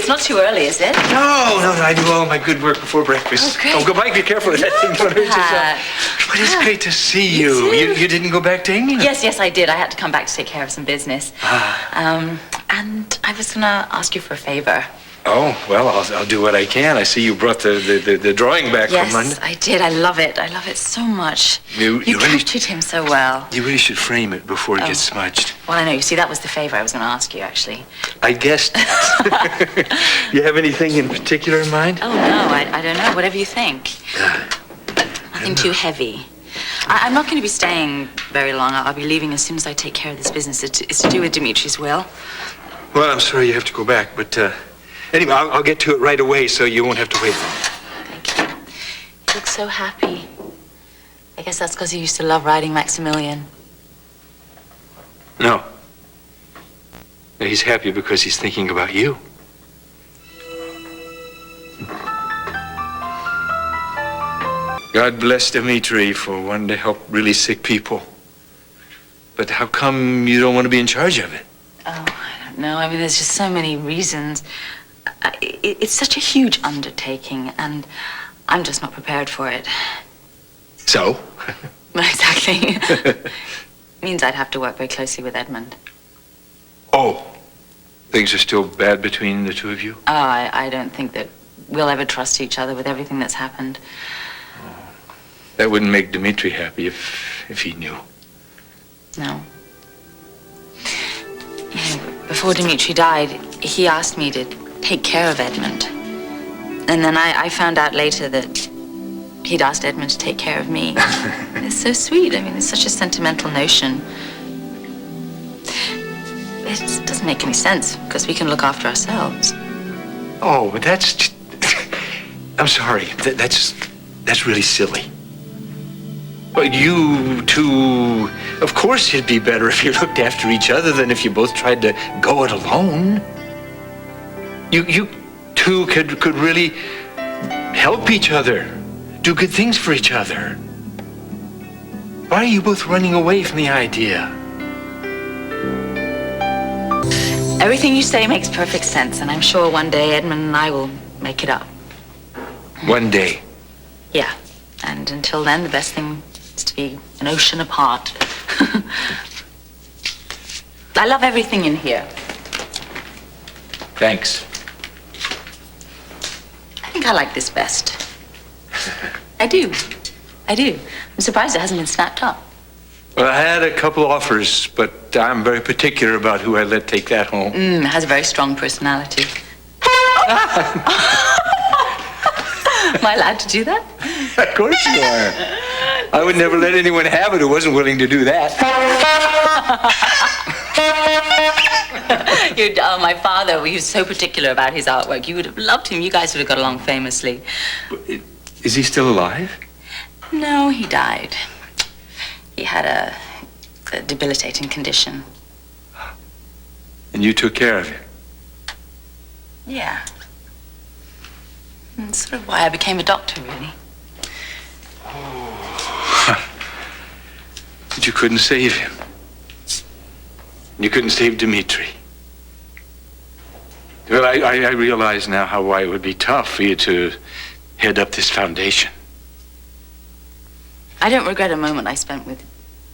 It's not too early, is it? No, I do all my good work before breakfast. Oh, great. Go back, be careful with that thing. Don't hurt yourself. But it's great to see you. You didn't go back to England? Yes, I did. I had to come back to take care of some business. And I was gonna ask you for a favor. Oh, well, I'll do what I can. I see you brought the drawing back from London. Yes, I did. I love it. I love it so much. You captured him so well. You really should frame it before it gets smudged. Well, I know. You see, that was the favor I was gonna ask you, actually. I guessed. You have anything in particular in mind? Oh, no, I don't know. Whatever you think. Nothing too heavy. I'm not going to be staying very long. I'll be leaving as soon as I take care of this business. It's to do with Dimitri's will. Well, I'm sorry you have to go back, but anyway, I'll get to it right away so you won't have to wait. Thank you. You look so happy. I guess that's because you used to love riding Maximilian. No. He's happy because he's thinking about you. God bless Dimitri for wanting to help really sick people. But how come you don't want to be in charge of it? Oh, I don't know. I mean, there's just so many reasons. It's such a huge undertaking, and I'm just not prepared for it. So? Exactly. Means I'd have to work very closely with Edmund. Oh, things are still bad between the two of you? Oh, I don't think that we'll ever trust each other with everything that's happened. That wouldn't make Dimitri happy if he knew. No. You know, before Dimitri died, he asked me to take care of Edmund. And then I found out later that he'd asked Edmund to take care of me. It's so sweet. I mean, it's such a sentimental notion. It doesn't make any sense because we can look after ourselves. Oh, but that's... I'm sorry. That's really silly. Well, you two... Of course it'd be better if you looked after each other than if you both tried to go it alone. You two could really help each other, do good things for each other. Why are you both running away from the idea? Everything you say makes perfect sense, and I'm sure one day Edmund and I will make it up. One day? Yeah, and until then, the best thing is to be an ocean apart. I love everything in here. Thanks. I think I like this best. I do. I'm surprised it hasn't been snapped up. Well, I had a couple offers, but I'm very particular about who I let take that home. It has a very strong personality. Am I allowed to do that? Of course you are. I would never let anyone have it who wasn't willing to do that. My father, he was so particular about his artwork. You would have loved him. You guys would have got along famously. Is he still alive? No, he died. He had a debilitating condition. And you took care of him? Yeah. That's sort of why I became a doctor, really. Oh. But you couldn't save him. You couldn't save Dimitri. Well, I realize now why it would be tough for you to head up this foundation. I don't regret a moment I spent with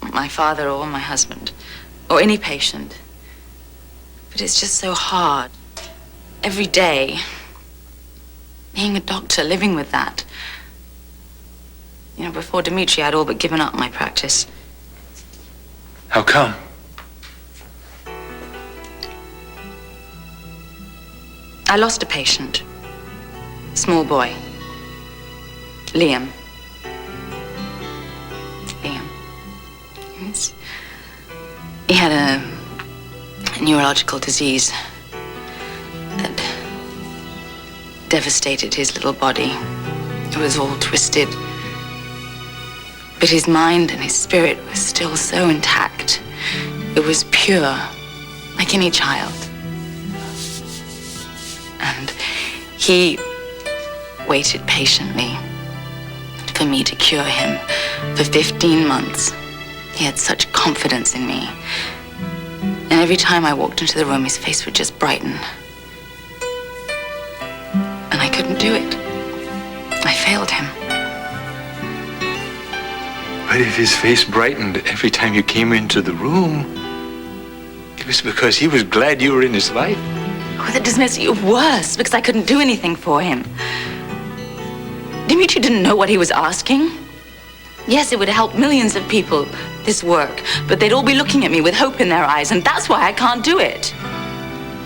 my father or my husband or any patient. But it's just so hard. Every day, being a doctor, living with that. You know, before Dimitri, I'd all but given up my practice. How come? I lost a patient. Small boy. Liam. He had a neurological disease that devastated his little body. It was all twisted. But his mind and his spirit was still so intact. It was pure, like any child. And he waited patiently for me to cure him for 15 months. He had such confidence in me. And every time I walked into the room, his face would just brighten. do it. I failed him. But if his face brightened every time you came into the room, it was because he was glad you were in his life. Oh, that just makes it worse, because I couldn't do anything for him. Dimitri didn't know what he was asking. Yes, it would help millions of people, this work, but they'd all be looking at me with hope in their eyes, and that's why I can't do it.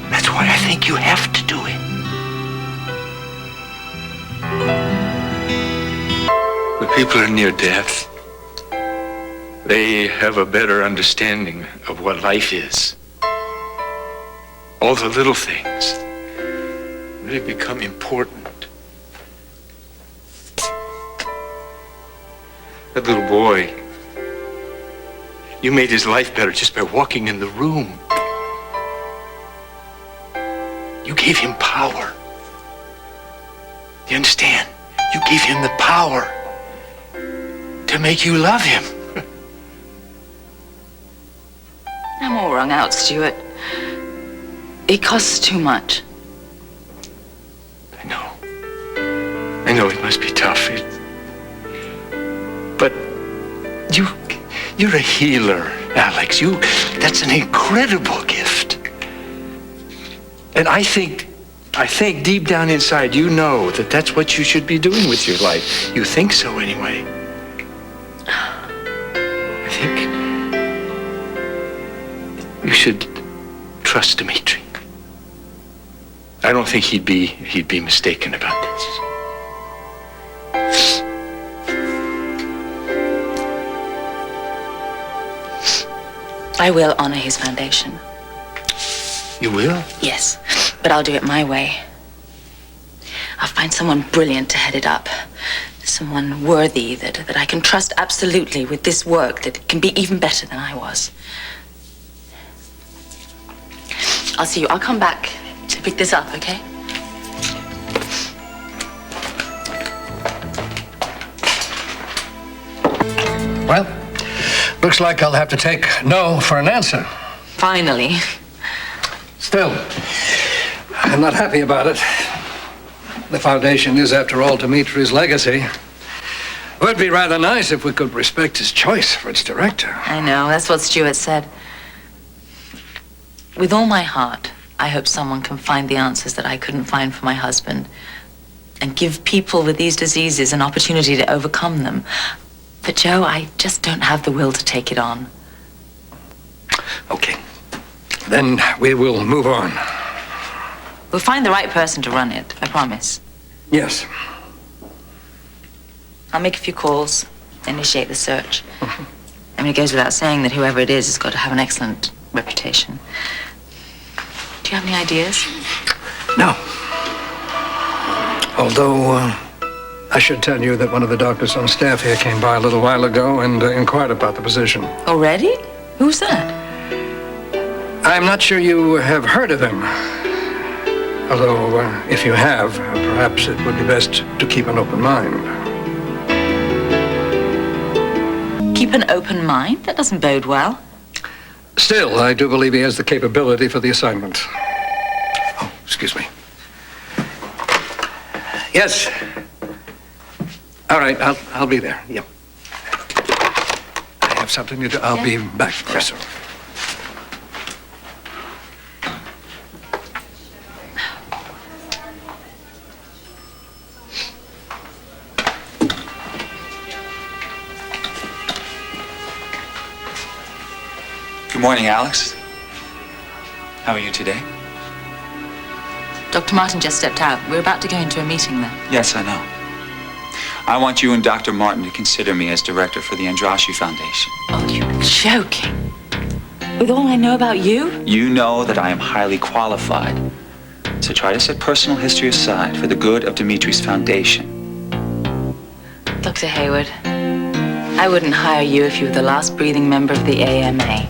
That's why I think you have to do it. When people are near death, they have a better understanding of what life is. All the little things really become important. That little boy, you made his life better just by walking in the room. You gave him power. You understand? You gave him the power to make you love him. I'm all wrung out, Stuart. It costs too much. I know it must be tough. But you're a healer, Alex. That's an incredible gift. And I think deep down inside you know that that's what you should be doing with your life. You think so anyway. I think you should trust Dimitri. I don't think he'd be mistaken about this. I will honor his foundation. You will? Yes, but I'll do it my way. I'll find someone brilliant to head it up. Someone worthy that I can trust absolutely with this work that can be even better than I was. I'll see you. I'll come back to pick this up, okay? Well, looks like I'll have to take no for an answer. Finally. Still, I'm not happy about it. The foundation is, after all, Dimitri's legacy. It would be rather nice if we could respect his choice for its director. I know, that's what Stuart said. With all my heart, I hope someone can find the answers that I couldn't find for my husband and give people with these diseases an opportunity to overcome them. But, Joe, I just don't have the will to take it on. Okay. Then we will move on. We'll find the right person to run it, I promise. Yes. I'll make a few calls, initiate the search. I mean, it goes without saying that whoever it is has got to have an excellent reputation. Do you have any ideas? No. Although, I should tell you that one of the doctors on staff here came by a little while ago and inquired about the position. Already? Who's that? I'm not sure you have heard of him. Although, if you have, perhaps it would be best to keep an open mind. Keep an open mind? That doesn't bode well. Still, I do believe he has the capability for the assignment. Oh, excuse me. Yes. All right, I'll be there. Yep. I have something to do. I'll be back very soon. Good morning, Alex. How are you today? Dr. Martin just stepped out. We're about to go into a meeting then. Yes, I know. I want you and Dr. Martin to consider me as director for the Andrashi Foundation. Oh, you're joking. With all I know about you? You know that I am highly qualified. So try to set personal history aside for the good of Dimitri's foundation. Dr. Hayward, I wouldn't hire you if you were the last breathing member of the AMA.